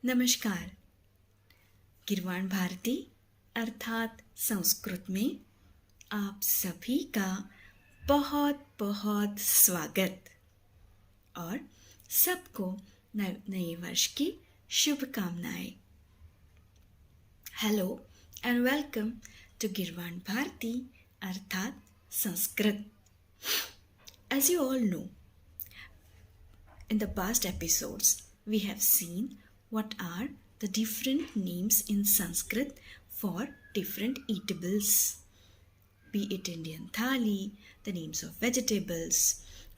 नमस्कार। गिरवाण भारती अर्थात संस्कृत में आप सभी का बहुत बहुत स्वागत और सबको नए वर्ष की शुभकामनाएं। Hello and welcome to Girvan Bharati अर्थात Sanskrit. As you all know, in the past episodes we have seen what are the different names in Sanskrit for different eatables, be it Indian thali, the names of vegetables,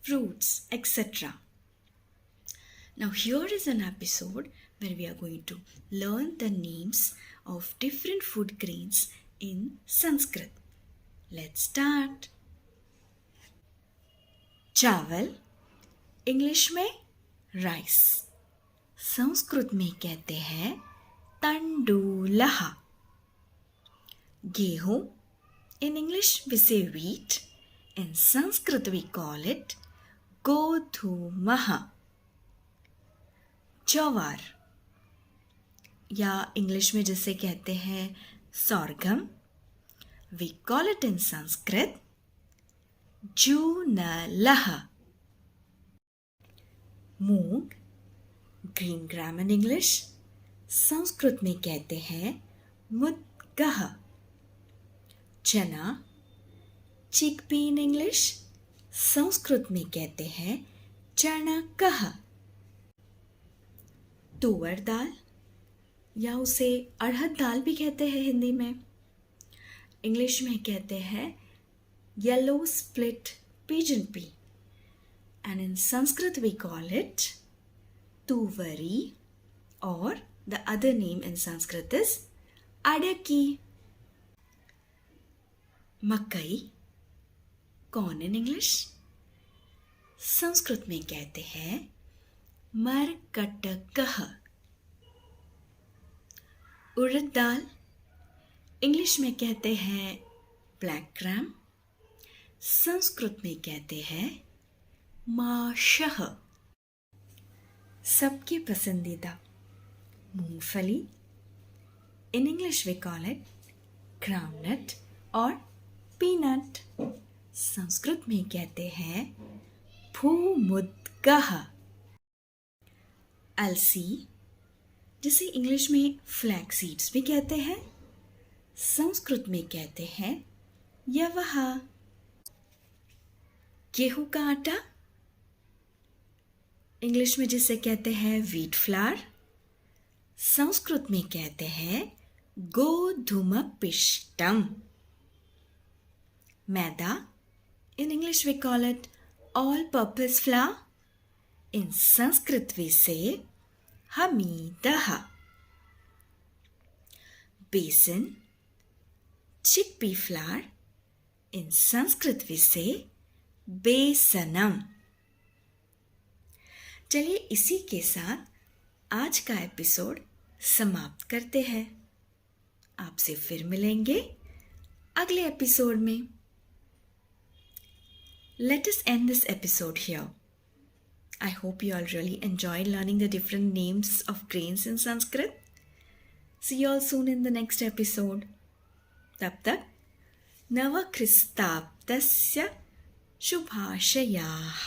fruits, etc. Now here is an episode where we are going to learn the names of different food grains in Sanskrit. Let's start. चावल, English में rice, Sanskrit में कहते हैं तंडुलः। गेहूं, in English we say wheat, in Sanskrit we call it गोधूमः। ज्वार या English में जिसे कहते हैं sorghum, we call it in Sanskrit जूनलः। मूंग, green gram in English, Sanskrit में कहते हैं मुद्गः। चना, चिकपी इन इंग्लिश, संस्कृत में कहते हैं चणकः। तुअर दाल या उसे अड़हर दाल भी कहते हैं हिंदी में, इंग्लिश में कहते हैं yellow split pigeon P, and in Sanskrit we call it tuvari, or the other name in Sanskrit is adaki. मकई, कॉर्न इन इंग्लिश, संस्कृत में कहते हैं मरकटकः। उड़द दाल, इंग्लिश में कहते हैं ब्लैक ग्राम, संस्कृत में कहते हैं माशः। सबके पसंदीदा मूंगफली, in English we call it groundnut और पीनट, संस्कृत में कहते हैं भूमुद्गः। अलसी, जिसे इंग्लिश में फ्लैक्स सीड्स भी कहते हैं, संस्कृत में कहते हैं यवः। गेहूं का आटा, इंग्लिश में जिसे कहते हैं व्हीट फ्लावर, संस्कृत में कहते हैं गोधूमपिष्टम। मैदा, in English we call it all purpose flour, in Sanskrit we say हमीदः। बेसन, chickpea flour, in Sanskrit we say बेसनम। चलिए इसी के साथ आज का एपिसोड समाप्त करते हैं। आपसे फिर मिलेंगे अगले एपिसोड में। Let us end this episode here. I hope you all really enjoyed learning the different names of grains in Sanskrit. See you all soon in the next episode. तब तक नवख्रिस्ताब्दस्य शुभाशयाः।